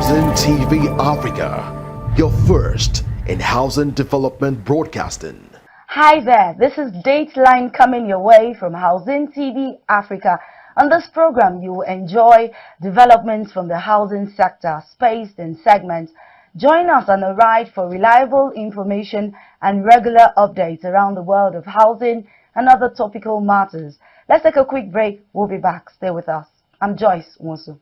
Housing TV Africa, your first in housing development broadcasting. Hi there, this is DATELINE coming your way from Housing TV Africa. On this program, you will enjoy developments from the housing sector, spaced in segments. Join us on a ride for reliable information and regular updates around the world of housing and other topical matters. Let's take a quick break. We'll be back. Stay with us. I'm Joyce Nwosu.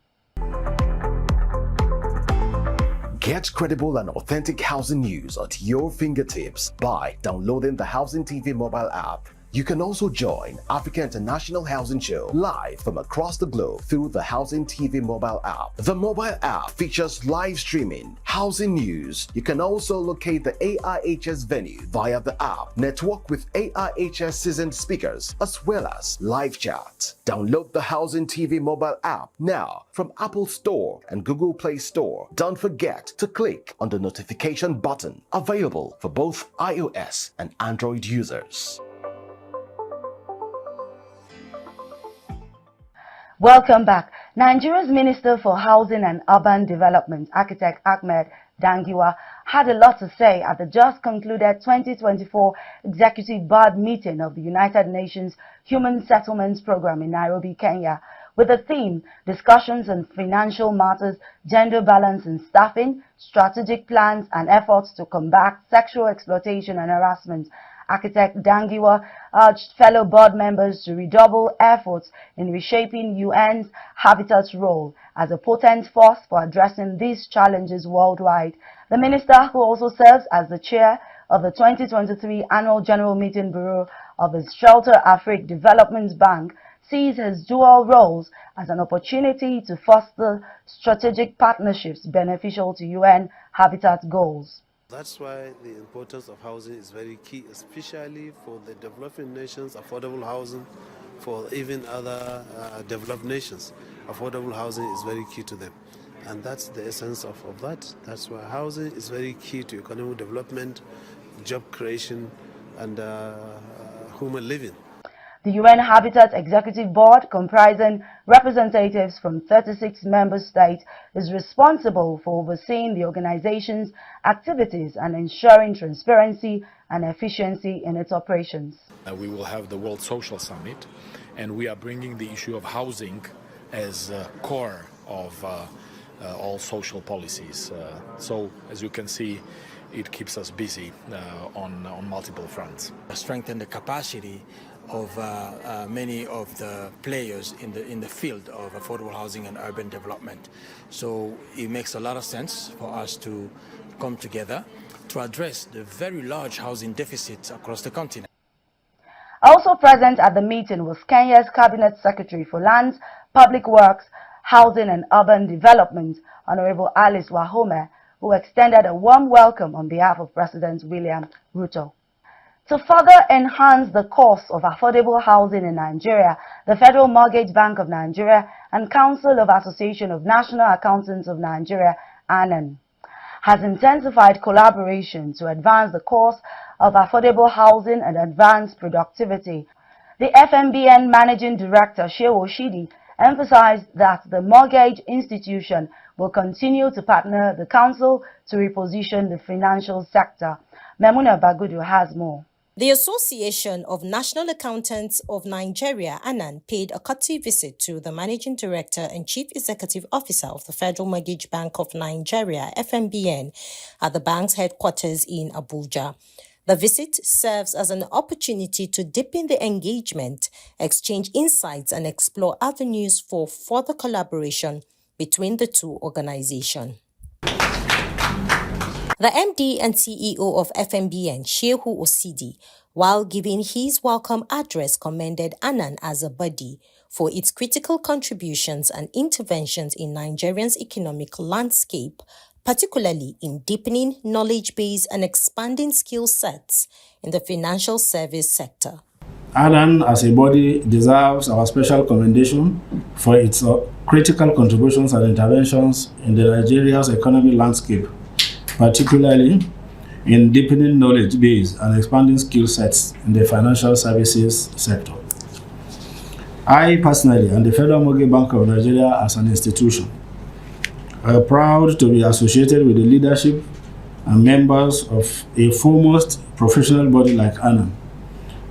Get credible and authentic housing news at your fingertips by downloading the Housing TV mobile app. You can also join Africa International Housing Show live from across the globe through the Housing TV mobile app. The mobile app features live streaming, housing news. You can also locate the AIHS venue via the app, network with AIHS seasoned speakers, as well as live chat. Download the Housing TV mobile app now from Apple Store and Google Play Store. Don't forget to click on the notification button, available for both iOS and Android users. Welcome back. Nigeria's Minister for Housing and Urban Development, Architect Ahmed Dangiwa, had a lot to say at the just concluded 2024 Executive Board meeting of the United Nations Human Settlements Program in Nairobi, Kenya, with the theme Discussions on Financial Matters, Gender Balance in Staffing, Strategic Plans and Efforts to Combat Sexual Exploitation and Harassment. Architect Dangiwa urged fellow board members to redouble efforts in reshaping UN's Habitat's role as a potent force for addressing these challenges worldwide. The minister, who also serves as the chair of the 2023 Annual General Meeting Bureau of the Shelter Afrique Development Bank, sees his dual roles as an opportunity to foster strategic partnerships beneficial to UN Habitat goals. That's why the importance of housing is very key, especially for the developing nations, affordable housing, for even other developed nations. Affordable housing is very key to them. And that's the essence of that. That's why housing is very key to economic development, job creation, and human living. The UN Habitat Executive Board, comprising representatives from 36 member states, is responsible for overseeing the organization's activities and ensuring transparency and efficiency in its operations. We will have the World Social Summit, and we are bringing the issue of housing as core of all social policies. So, as you can see, it keeps us busy on multiple fronts. Strengthen the capacity of many of the players in the field of affordable housing and urban development. So it makes a lot of sense for us to come together to address the very large housing deficits across the continent. Also present at the meeting was Kenya's Cabinet Secretary for Lands, Public Works, Housing and Urban Development, Honorable Alice Wahome, who extended a warm welcome on behalf of President William Ruto. To further enhance the cost of affordable housing in Nigeria, the Federal Mortgage Bank of Nigeria and Council of Association of National Accountants of Nigeria, ANAN, has intensified collaboration to advance the cost of affordable housing and advance productivity. The FMBN Managing Director, Shehu Oshidi, emphasized that the mortgage institution will continue to partner the Council to reposition the financial sector. Memuna Bagudu has more. The Association of National Accountants of Nigeria, ANAN, paid a courtesy visit to the Managing Director and Chief Executive Officer of the Federal Mortgage Bank of Nigeria, FMBN, at the bank's headquarters in Abuja. The visit serves as an opportunity to deepen the engagement, exchange insights, and explore avenues for further collaboration between the two organizations. The MD and CEO of FMBN, Shehu Oshidi, while giving his welcome address, commended ANAN as a body for its critical contributions and interventions in Nigeria's economic landscape, particularly in deepening knowledge base and expanding skill sets in the financial service sector. ANAN as a body deserves our special commendation for its critical contributions and interventions in Nigeria's economic landscape, particularly in deepening knowledge base and expanding skill sets in the financial services sector. I personally and the Federal Mortgage Bank of Nigeria as an institution proud to be associated with the leadership and members of a foremost professional body like ANAN,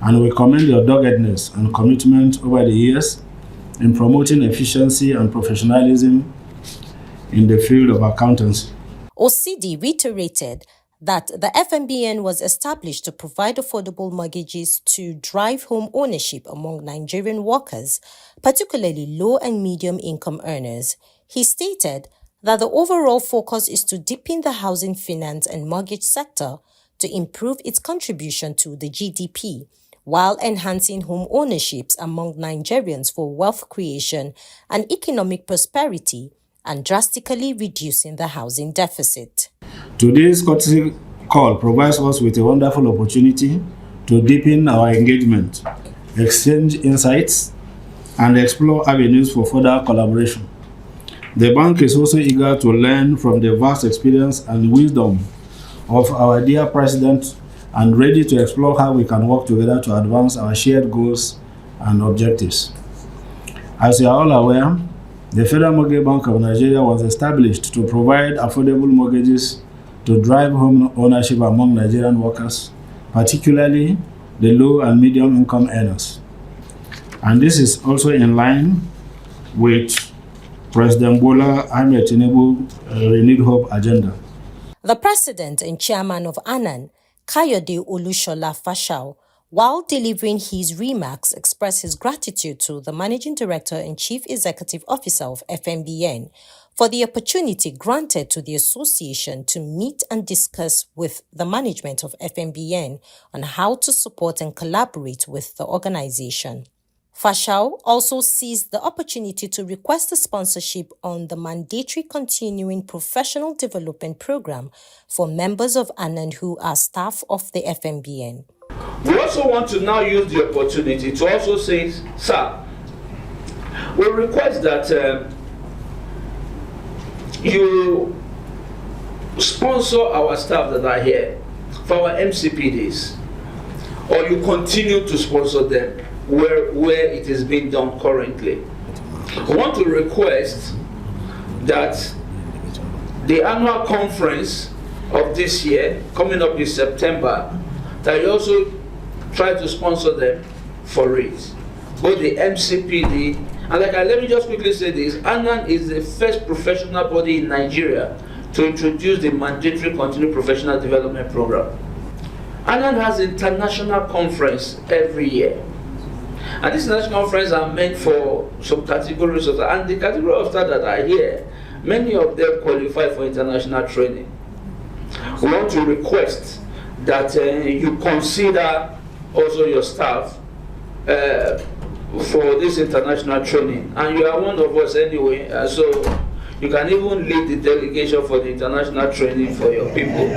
and we commend your doggedness and commitment over the years in promoting efficiency and professionalism in the field of accountancy. OCD reiterated that the FMBN was established to provide affordable mortgages to drive home ownership among Nigerian workers, particularly low and medium income earners. He stated that the overall focus is to deepen the housing finance and mortgage sector to improve its contribution to the GDP, while enhancing home ownerships among Nigerians for wealth creation and economic prosperity, and drastically reducing the housing deficit. Today's courtesy call provides us with a wonderful opportunity to deepen our engagement, exchange insights, and explore avenues for further collaboration. The bank is also eager to learn from the vast experience and wisdom of our dear President and ready to explore how we can work together to advance our shared goals and objectives. As you are all aware, the Federal Mortgage Bank of Nigeria was established to provide affordable mortgages to drive home ownership among Nigerian workers, particularly the low and medium income earners. And this is also in line with President Bola Ahmed Tinubu's renewed hope agenda. The president and chairman of ANAN, Kayode Olushola Fashau, while delivering his remarks, expressed his gratitude to the Managing Director and Chief Executive Officer of FMBN for the opportunity granted to the association to meet and discuss with the management of FMBN on how to support and collaborate with the organization. Fashau also seized the opportunity to request a sponsorship on the mandatory continuing professional development program for members of ANAN who are staff of the FMBN. We also want to now use the opportunity to also say, sir, we request that you sponsor our staff that are here for our MCPDs, or you continue to sponsor them where it is being done currently. We want to request that the annual conference of this year, coming up in September, that you also try to sponsor them for it. Both the MCPD, and let me just quickly say this, ANAN is the first professional body in Nigeria to introduce the mandatory continuing professional development program. ANAN has international conference every year. And these international conferences are meant for some categories of staff, and the category of staff that are here, many of them qualify for international training. We want to request that you consider also your staff for this international training. And you are one of us anyway, so you can even lead the delegation for the international training for your people.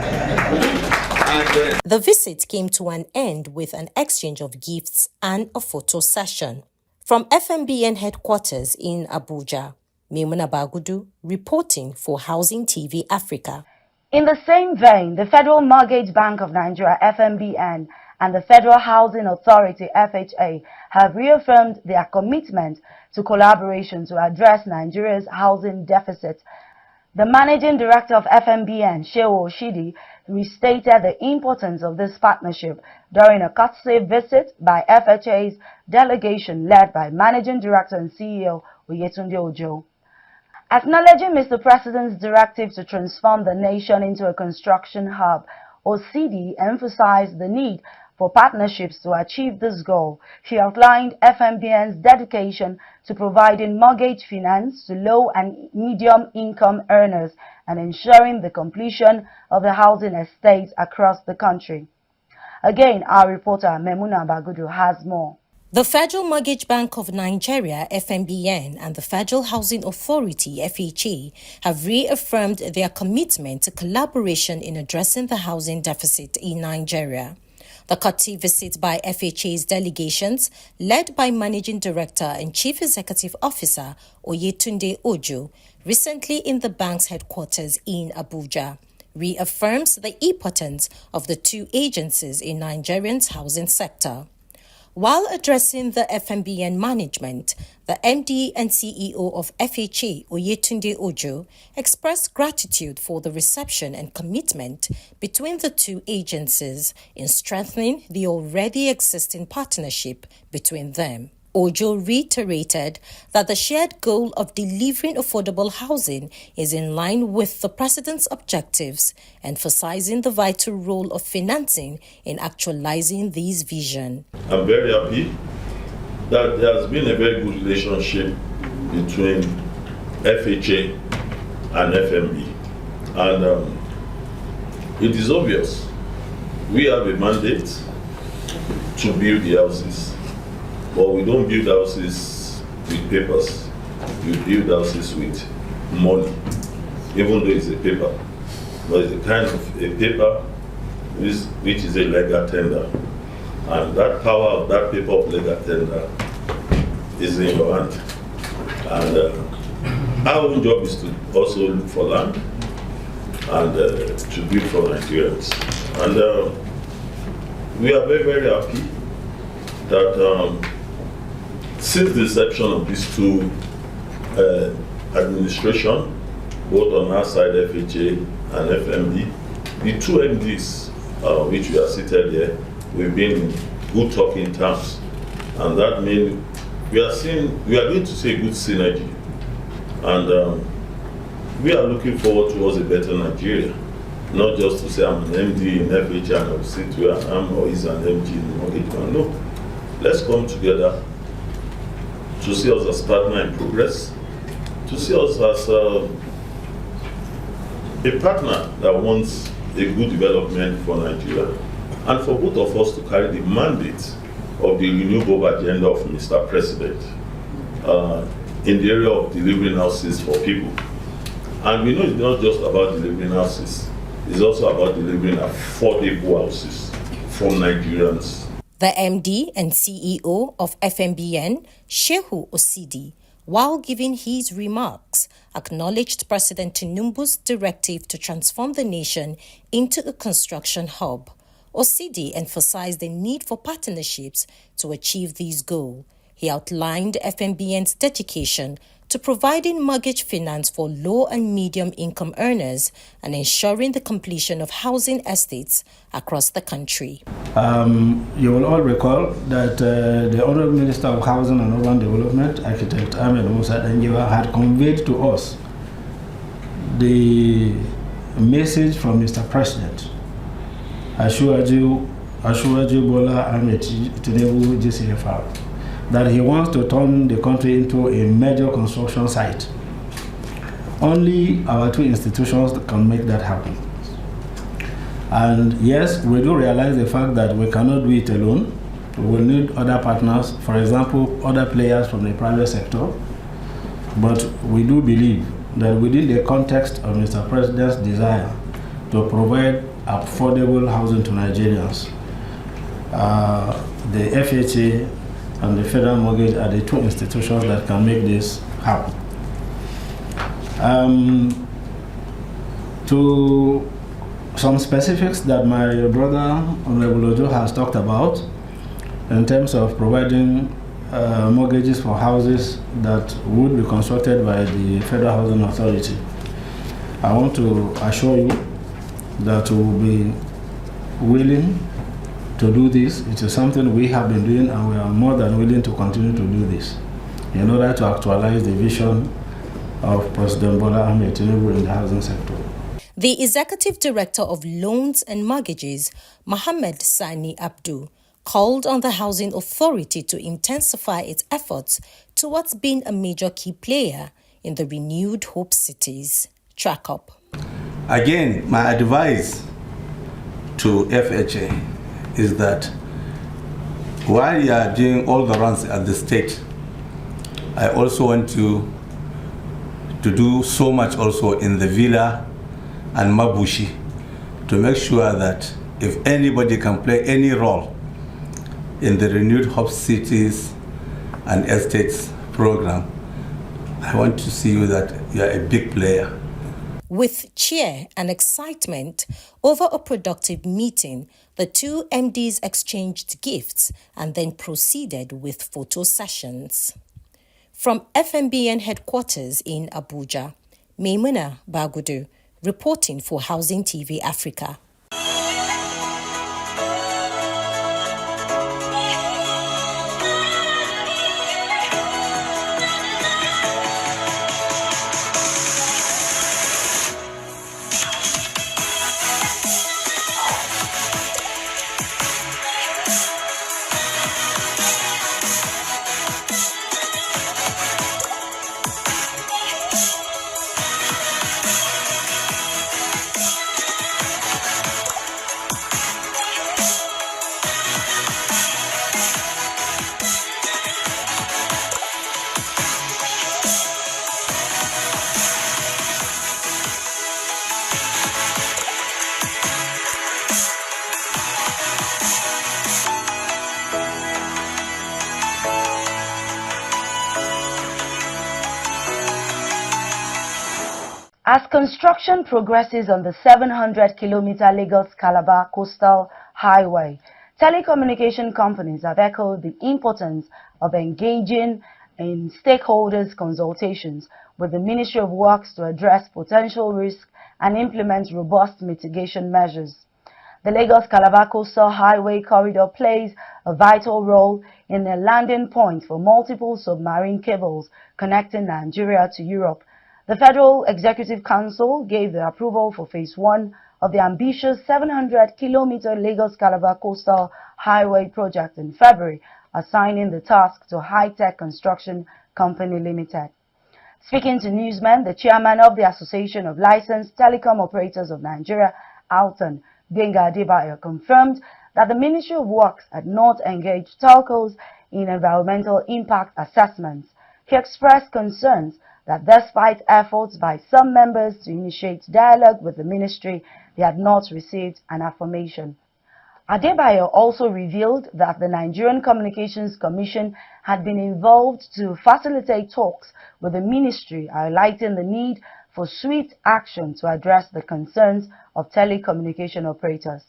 The visit came to an end with an exchange of gifts and a photo session. From FMBN headquarters in Abuja, Maimuna Bagudu reporting for Housing TV Africa. In the same vein, the Federal Mortgage Bank of Nigeria, FMBN, and the Federal Housing Authority, FHA, have reaffirmed their commitment to collaboration to address Nigeria's housing deficit. The Managing Director of FMBN, Shehu Oshidi, restated the importance of this partnership during a courtesy visit by FHA's delegation led by Managing Director and CEO Oyetunde Ojo. Acknowledging Mr. President's directive to transform the nation into a construction hub, Oshidi emphasized the need for partnerships to achieve this goal. He outlined FMBN's dedication to providing mortgage finance to low and medium income earners and ensuring the completion of the housing estates across the country. Again, our reporter Maimuna Bagudu has more. The Federal Mortgage Bank of Nigeria, FMBN, and the Federal Housing Authority, FHA, have reaffirmed their commitment to collaboration in addressing the housing deficit in Nigeria. The courtesy visit by FHA's delegations, led by Managing Director and Chief Executive Officer Oyetunde Ojo, recently in the bank's headquarters in Abuja, reaffirms the importance of the two agencies in Nigeria's housing sector. While addressing the FMBN management, the MD and CEO of FHA, Oyetunde Ojo, expressed gratitude for the reception and commitment between the two agencies in strengthening the already existing partnership between them. Ojo reiterated that the shared goal of delivering affordable housing is in line with the President's objectives, emphasizing the vital role of financing in actualizing this vision. I'm very happy that there has been a very good relationship between FHA and FMB. And it is obvious we have a mandate to build the houses. But we don't build houses with papers. We build houses with money, even though it's a paper. But it's a kind of a paper which is a legal tender. And that power of that paper of legal tender is in your hand. And our own job is to also look for land and to build for Nigerians. And we are very, very happy that since the inception of these two administrations, both on our side, FHA and FMB, the two MDs, which we are seated here, we've been in good talking terms. And that means we are going to see a good synergy. And we are looking forward towards a better Nigeria. Not just to say I'm an MD in FHA and I'll sit where I am, or he's an MD in the mortgage bank. No. Let's come together to see us as partner in progress, to see us as a partner that wants a good development for Nigeria, and for both of us to carry the mandate of the renewable agenda of Mr. President in the area of delivering houses for people. And we know it's not just about delivering houses, it's also about delivering affordable houses from Nigerians. The MD and CEO of FMBN, Shehu Osidi, while giving his remarks, acknowledged President Tinubu's directive to transform the nation into a construction hub. Osidi emphasized the need for partnerships to achieve this goal. He outlined FMBN's dedication to providing mortgage finance for low and medium income earners and ensuring the completion of housing estates across the country. You will all recall that the Honorable Minister of Housing and Urban Development, Architect Ahmed Musa Dangiwa, had conveyed to us the message from Mr. President, Ashwaju Bola Ahmed Tinubu GCFR, that he wants to turn the country into a major construction site. Only our two institutions can make that happen. And yes, we do realize the fact that we cannot do it alone. We will need other partners, for example, other players from the private sector. But we do believe that within the context of Mr. President's desire to provide affordable housing to Nigerians, the FHA and the Federal Mortgage are the two institutions that can make this happen. To some specifics that my brother Honorable Ojo has talked about in terms of providing mortgages for houses that would be constructed by the Federal Housing Authority, I want to assure you that we will be willing to do this. It is something we have been doing, and we are more than willing to continue to do this in order to actualize the vision of President Bola Ahmed Tinubu in the housing sector. The Executive Director of Loans and Mortgages, Mohammed Sani Abdu, called on the Housing Authority to intensify its efforts towards being a major key player in the renewed Hope Cities. Track up. Again, my advice to FHA is that while you are doing all the runs at the state, I also want you to do so much also in the Villa and Mabushi to make sure that if anybody can play any role in the renewed Hope Cities and Estates program, I want to see you that you are a big player. With cheer and excitement over a productive meeting, the two MDs exchanged gifts and then proceeded with photo sessions. From FMBN headquarters in Abuja, Maimuna Bagudu, reporting for Housing TV Africa. As construction progresses on the 700-kilometer Lagos-Calabar coastal highway, telecommunication companies have echoed the importance of engaging in stakeholders' consultations with the Ministry of Works to address potential risks and implement robust mitigation measures. The Lagos-Calabar coastal highway corridor plays a vital role in a landing point for multiple submarine cables connecting Nigeria to Europe. The Federal Executive Council gave the approval for Phase 1 of the ambitious 700-kilometer Lagos-Calabar Coastal Highway project in February, assigning the task to High-Tech Construction Company Limited. Speaking to newsmen, the chairman of the Association of Licensed Telecom Operators of Nigeria, ALTON, Gbenga Adebayo, confirmed that the Ministry of Works had not engaged telcos in environmental impact assessments. He expressed concerns that despite efforts by some members to initiate dialogue with the ministry, they had not received an affirmation. Adebayo also revealed that the Nigerian Communications Commission had been involved to facilitate talks with the ministry, highlighting the need for swift action to address the concerns of telecommunication operators.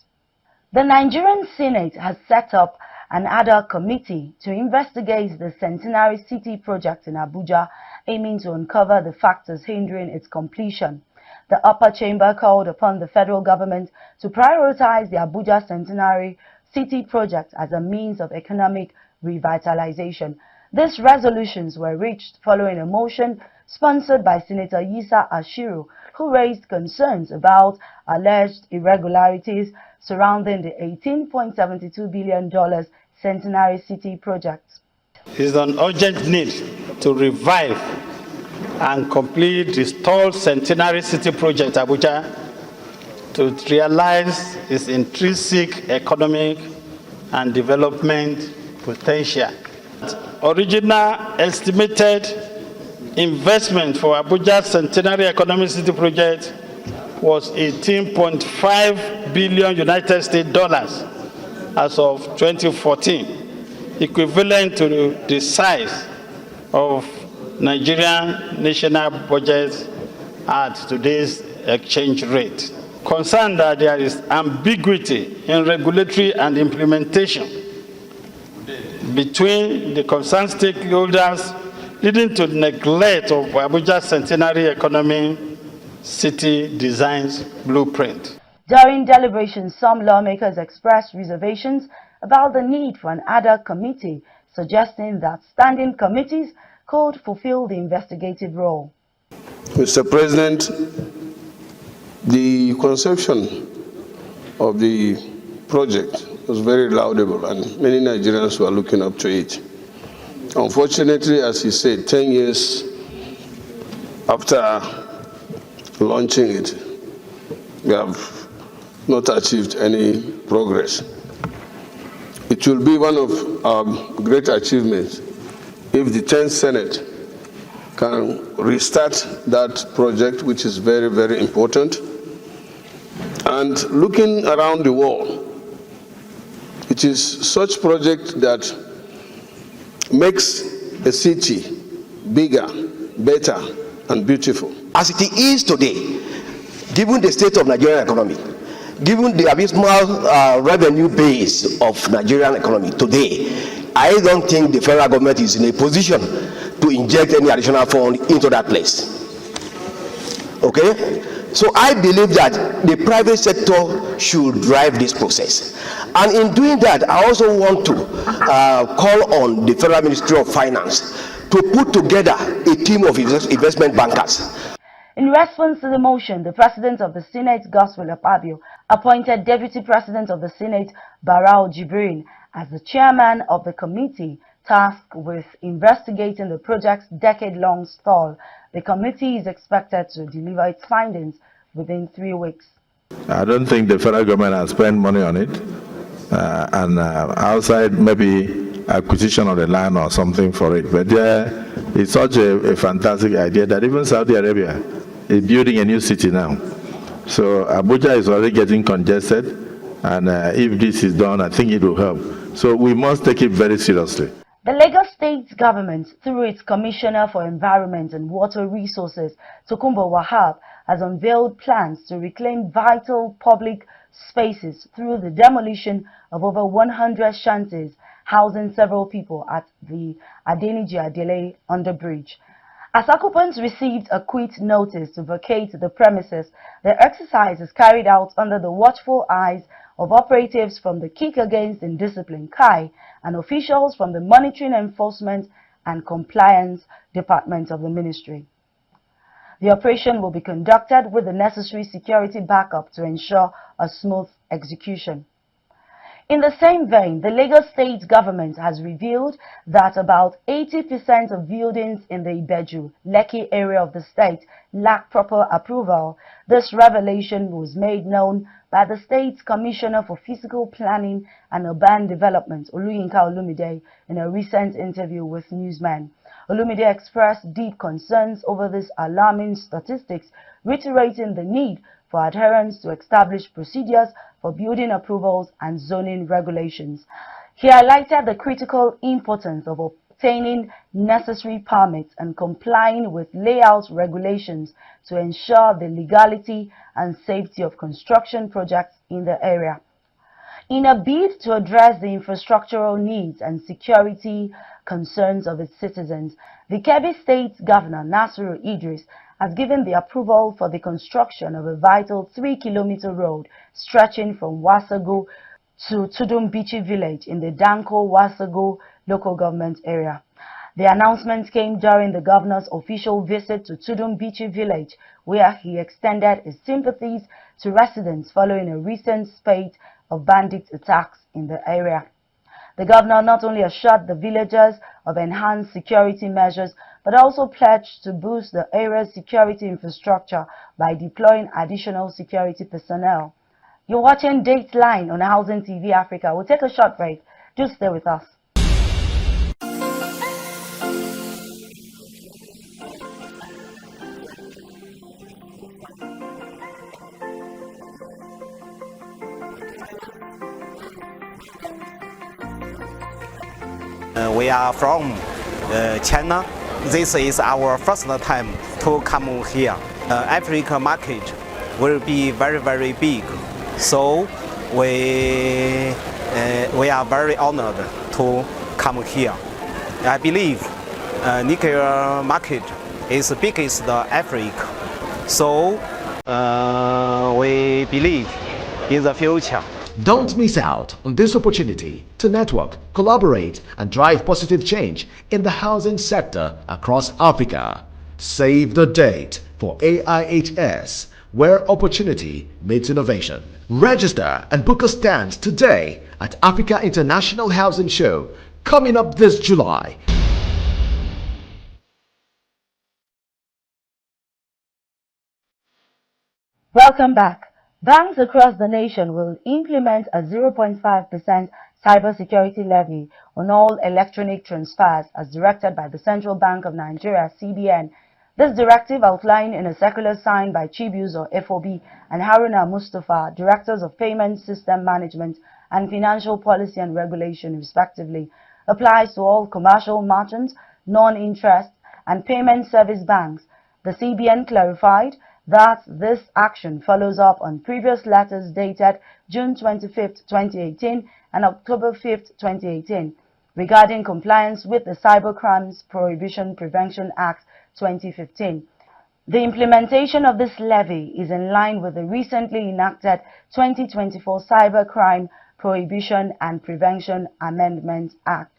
The Nigerian Senate has set up an ad hoc committee to investigate the Centenary City project in Abuja, aiming to uncover the factors hindering its completion. The upper chamber called upon the federal government to prioritize the Abuja Centenary City project as a means of economic revitalization. These resolutions were reached following a motion sponsored by Senator Yisa Ashiru, who raised concerns about alleged irregularities surrounding the $18.72 billion Centenary City project. There is an urgent need to revive and complete the stalled Centenary City project Abuja to realize its intrinsic economic and development potential. Original estimated investment for Abuja Centenary Economic City project was $18.5 billion United States dollars as of 2014, equivalent to the size of Nigerian national budget at today's exchange rate. Concerned that there is ambiguity in regulatory and implementation between the concerned stakeholders, leading to neglect of Abuja Centenary Economic City Design's blueprint. During deliberations, some lawmakers expressed reservations about the need for an ad hoc committee, suggesting that standing committees could fulfill the investigative role. Mr. President, the conception of the project was very laudable and many Nigerians were looking up to it. Unfortunately, as he said, 10 years after launching it, we have not achieved any progress. It will be one of our great achievements if the 10th Senate can restart that project, which is very, very important. And looking around the world, it is such project that makes a city bigger, better, and beautiful. As it is today, given the state of Nigerian economy, given the abysmal revenue base of Nigerian economy today, I don't think the federal government is in a position to inject any additional fund into that place. Okay? So I believe that the private sector should drive this process. And in doing that, I also want to call on the Federal Ministry of Finance to put together a team of investment bankers. In response to the motion, the President of the Senate, Godswill Akpabio, appointed Deputy President of the Senate, Barau Jibrin, as the chairman of the committee tasked with investigating the project's decade-long stall. The committee is expected to deliver its findings within 3 weeks. I don't think the federal government has spent money on it, and outside maybe acquisition of the land or something for it. But it's such a fantastic idea that even Saudi Arabia is building a new city now. So Abuja is already getting congested, and if this is done, I think it will help. So we must take it very seriously. The Lagos State government, through its Commissioner for Environment and Water Resources, Tokunbo Wahab, has unveiled plans to reclaim vital public spaces through the demolition of over 100 shanties housing several people at the Adeniji-Adele underbridge. As occupants received a quit notice to vacate the premises, the exercise is carried out under the watchful eyes of operatives from the Kick Against Indiscipline (KAI) and officials from the Monitoring Enforcement and Compliance Department of the Ministry. The operation will be conducted with the necessary security backup to ensure a smooth execution. In the same vein, the Lagos State government has revealed that about 80% of buildings in the Ibeju, Lekki area of the state lack proper approval. This revelation was made known by the state's Commissioner for Physical Planning and Urban Development, Oluyinka Olumide, in a recent interview with newsmen. Olumide expressed deep concerns over these alarming statistics, reiterating the need for adherence to established procedures for building approvals and zoning regulations. He highlighted the critical importance of obtaining necessary permits and complying with layout regulations to ensure the legality and safety of construction projects in the area. In a bid to address the infrastructural needs and security concerns of its citizens, the Kebbi State Governor Nasiru Idris has given the approval for the construction of a vital 3-kilometer road stretching from Wasago to Tudumbichi village in the Danko-Wasago local government area. The announcement came during the governor's official visit to Tudumbichi village, where he extended his sympathies to residents following a recent spate of bandit attacks in the area. The governor not only assured the villagers of enhanced security measures, but also pledged to boost the area's security infrastructure by deploying additional security personnel. You're watching Dateline on Housing TV Africa. We'll take a short break. Just stay with us. We are from China. This is our first time to come here. Africa market will be very, very big. So we are very honored to come here. I believe nickel market is the biggest in Africa. So we believe in the future. Don't miss out on this opportunity to network, collaborate, and drive positive change in the housing sector across Africa. Save the date for AIHS, where opportunity meets innovation. Register and book a stand today at Africa International Housing Show, coming up this July. Welcome back. Banks across the nation will implement a 0.5% cybersecurity levy on all electronic transfers as directed by the Central Bank of Nigeria, CBN. This directive, outlined in a circular signed by Chibuzo FOB and Haruna Mustafa, Directors of Payment System Management and Financial Policy and Regulation, respectively, applies to all commercial merchants, non-interest, and payment service banks. The CBN clarified that this action follows up on previous letters dated June 25, 2018 and October 5, 2018 regarding compliance with the Cybercrimes Prohibition Prevention Act 2015. The implementation of this levy is in line with the recently enacted 2024 Cybercrime Prohibition and Prevention Amendment Act.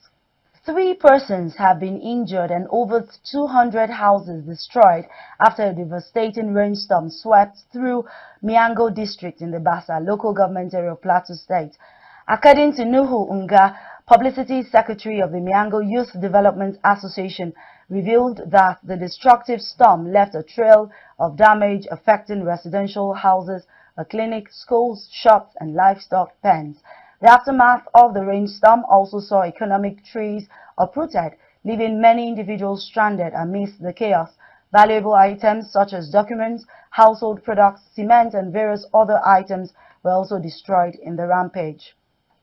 3 persons have been injured and over 200 houses destroyed after a devastating rainstorm swept through Miango district in the Bassa local government area of Plateau State. According to Nuhu Unga, Publicity Secretary of the Miango Youth Development Association, revealed that the destructive storm left a trail of damage affecting residential houses, a clinic, schools, shops, and livestock pens. The aftermath of the rainstorm also saw economic trees uprooted, leaving many individuals stranded amidst the chaos. Valuable items such as documents, household products, cement, and various other items were also destroyed in the rampage.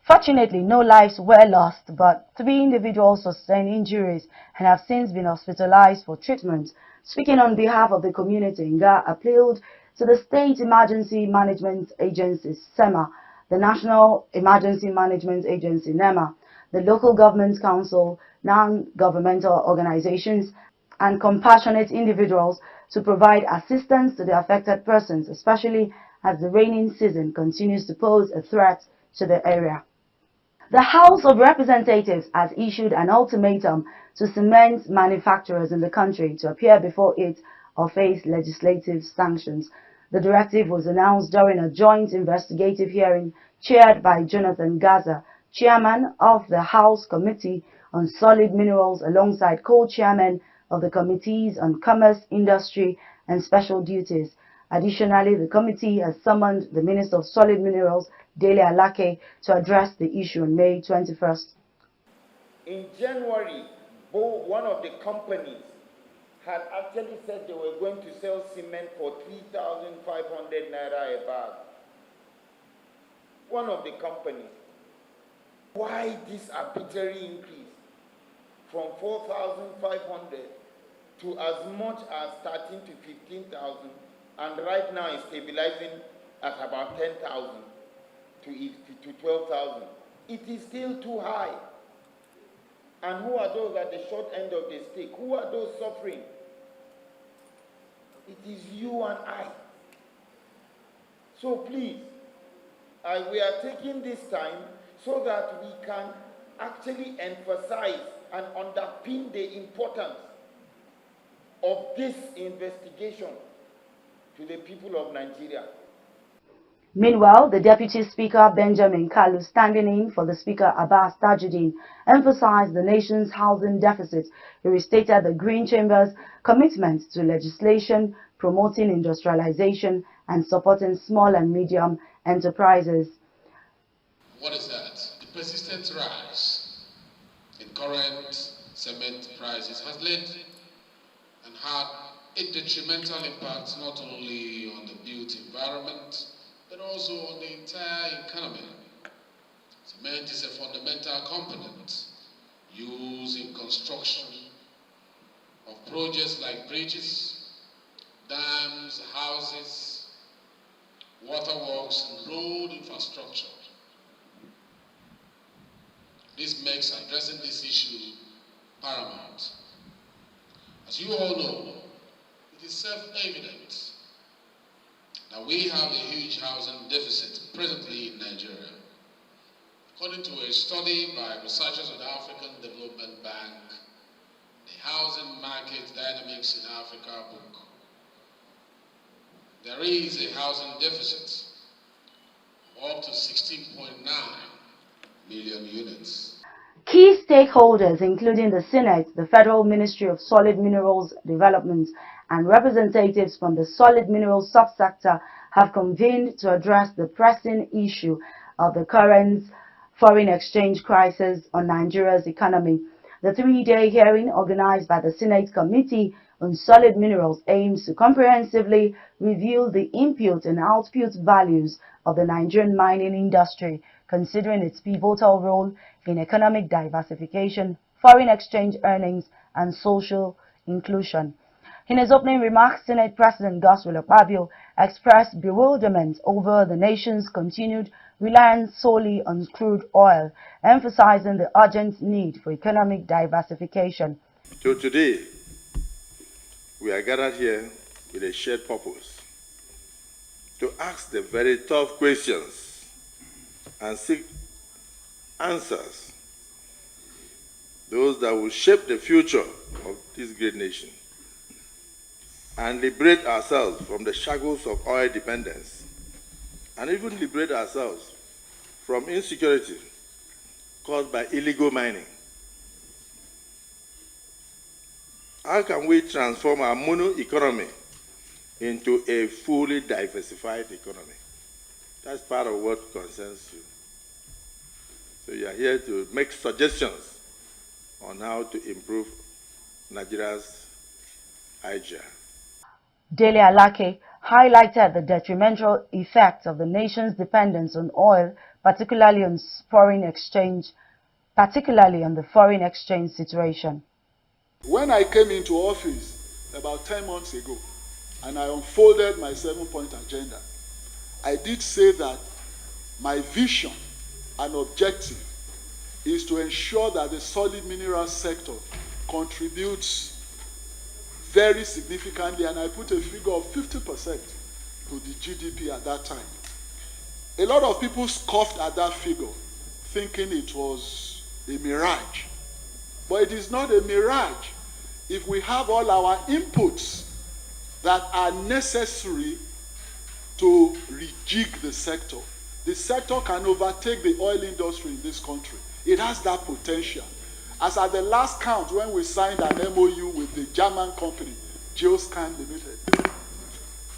Fortunately, no lives were lost, but 3 individuals sustained injuries and have since been hospitalized for treatment. Speaking on behalf of the community, Nga appealed to the State Emergency Management Agency, SEMA, the National Emergency Management Agency, NEMA, the Local Government Council, non-governmental organizations, and compassionate individuals to provide assistance to the affected persons, especially as the rainy season continues to pose a threat to the area. The House of Representatives has issued an ultimatum to cement manufacturers in the country to appear before it or face legislative sanctions. The directive was announced during a joint investigative hearing chaired by Jonathan Gaza, chairman of the House Committee on Solid Minerals, alongside co-chairmen of the Committees on Commerce, Industry and Special Duties. Additionally, the committee has summoned the Minister of Solid Minerals, Dele Alake, to address the issue on May 21st. In January, one of the companies had actually said they were going to sell cement for 3,500 naira a bag. One of the companies. Why this arbitrary increase from 4,500 to as much as 13 to 15,000, and right now it's stabilizing at about 10,000 to 12,000. It is still too high. And who are those at the short end of the stick? Who are those suffering? It is you and I. So please, we are taking this time so that we can actually emphasize and underpin the importance of this investigation to the people of Nigeria. Meanwhile, the Deputy Speaker Benjamin Kalu, standing in for the Speaker Abbas Tajuddin, emphasized the nation's housing deficit. He restated the Green Chamber's commitment to legislation promoting industrialization and supporting small and medium enterprises. What is that? The persistent rise in current cement prices has led and had a detrimental impact not only on the built environment, but also on the entire economy. Cement is a fundamental component used in construction of projects like bridges, dams, houses, waterworks, and road infrastructure. This makes addressing this issue paramount. As you all know, it is self-evident that we have a huge housing deficit presently in Nigeria. According to a study by researchers of the African Development Bank, the Housing Market Dynamics in Africa book, there is a housing deficit of up to 16.9 million units. Key stakeholders, including the Senate, the Federal Ministry of Solid Minerals Development, and representatives from the solid minerals subsector, have convened to address the pressing issue of the current foreign exchange crisis on Nigeria's economy. The 3-day hearing organized by the Senate Committee on Solid Minerals aims to comprehensively review the input and output values of the Nigerian mining industry, considering its pivotal role in economic diversification, foreign exchange earnings, and social inclusion. In his opening remarks, Senate President Godswill Akpabio expressed bewilderment over the nation's continued reliance solely on crude oil, emphasizing the urgent need for economic diversification. So today, we are gathered here with a shared purpose to ask the very tough questions and seek answers, those that will shape the future of this great nation, and liberate ourselves from the shackles of oil dependence, and even liberate ourselves from insecurity caused by illegal mining. How can we transform our mono economy into a fully diversified economy? That's part of what concerns you. So you are here to make suggestions on how to improve Nigeria's IGR. Dele Alake highlighted the detrimental effects of the nation's dependence on oil, particularly on the foreign exchange situation. When I came into office about 10 months ago and I unfolded my 7-point agenda, I did say that my vision and objective is to ensure that the solid mineral sector contributes very significantly, and I put a figure of 50% to the GDP at that time. A lot of people scoffed at that figure, thinking it was a mirage. But it is not a mirage if we have all our inputs that are necessary to rejig the sector. The sector can overtake the oil industry in this country. It has that potential. As at the last count, when we signed an MOU with the German company, Geoscan Limited,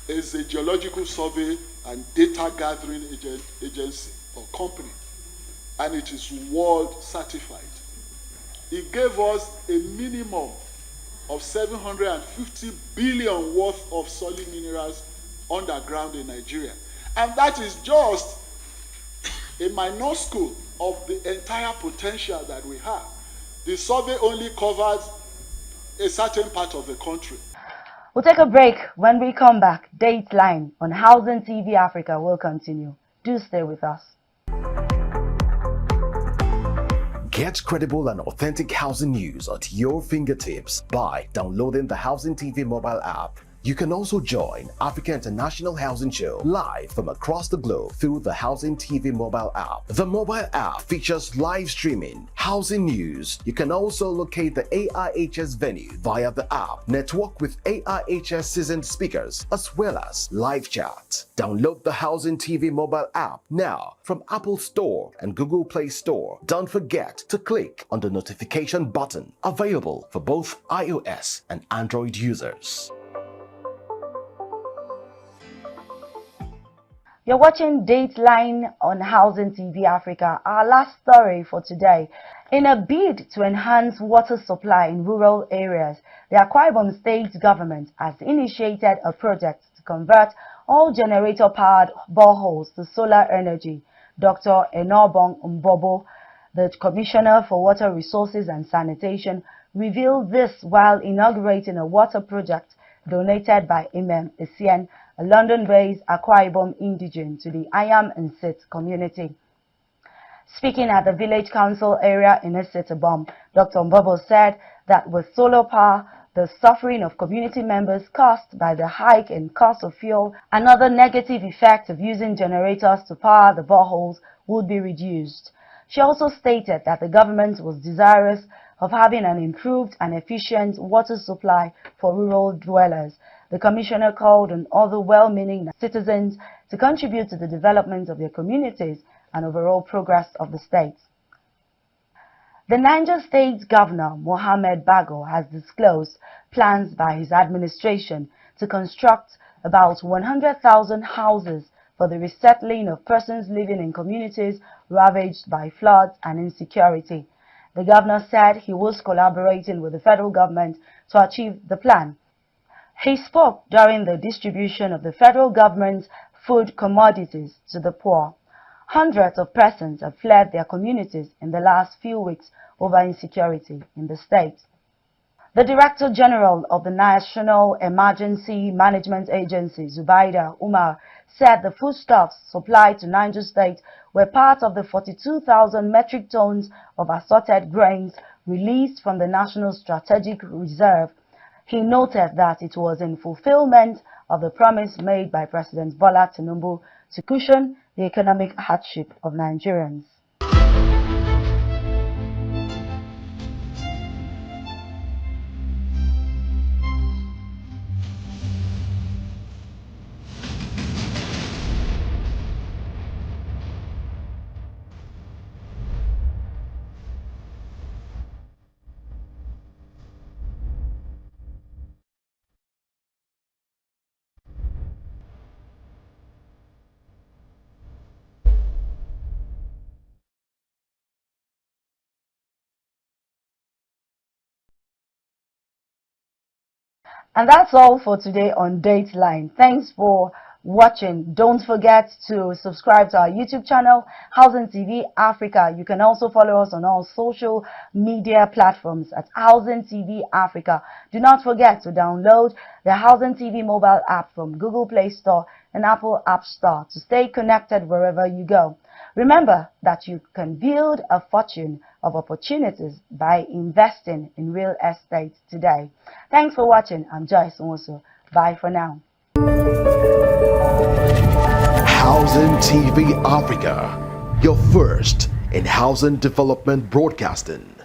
is a geological survey and data gathering agency or company, and it is world certified. It gave us a minimum of 750 billion worth of solid minerals underground in Nigeria. And that is just a minuscule of the entire potential that we have. The survey only covers a certain part of the country. We'll take a break. When we come back, Dateline on Housing TV Africa will continue. Do stay with us. Get credible and authentic housing news at your fingertips by downloading the Housing TV mobile app. You can also join Africa International Housing Show live from across the globe through the Housing TV mobile app. The mobile app features live streaming, housing news. You can also locate the AIHS venue via the app, network with AIHS seasoned speakers, as well as live chat. Download the Housing TV mobile app now from Apple Store and Google Play Store. Don't forget to click on the notification button, available for both iOS and Android users. You're watching Dateline on Housing TV Africa. Our last story for today. In a bid to enhance water supply in rural areas, the Akwa Ibom state government has initiated a project to convert all generator-powered boreholes to solar energy. Dr. Enobong Mbobo, the Commissioner for Water Resources and Sanitation, revealed this while inaugurating a water project donated by Imam Essien, a London-based Akwa Ibom indigene, to the Ayam and Sit community. Speaking at the village council area in Isitibom, Dr. Mbobo said that with solar power, the suffering of community members caused by the hike in cost of fuel and other negative effects of using generators to power the boreholes would be reduced. She also stated that the government was desirous of having an improved and efficient water supply for rural dwellers. The commissioner called on other well-meaning citizens to contribute to the development of their communities and overall progress of the state. The Niger State Governor, Mohammed Bago, has disclosed plans by his administration to construct about 100,000 houses for the resettling of persons living in communities ravaged by floods and insecurity. The governor said he was collaborating with the federal government to achieve the plan. He spoke during the distribution of the federal government's food commodities to the poor. Hundreds of persons have fled their communities in the last few weeks over insecurity in the state. The Director General of the National Emergency Management Agency, Zubaida Umar, said the foodstuffs supplied to Niger State were part of the 42,000 metric tons of assorted grains released from the National Strategic Reserve. He noted that it was in fulfillment of the promise made by President Bola Tinubu to cushion the economic hardship of Nigerians. And that's all for today on Dateline. Thanks for watching. Don't forget to subscribe to our YouTube channel, Housing TV Africa. You can also follow us on all social media platforms at Housing TV Africa. Do not forget to download the Housing TV mobile app from Google Play Store and Apple App Store to stay connected wherever you go. Remember that you can build a fortune of opportunities by investing in real estate today. Thanks for watching. I'm Joyce Nwosu. Bye for now. Housing TV Africa, your first in housing development broadcasting.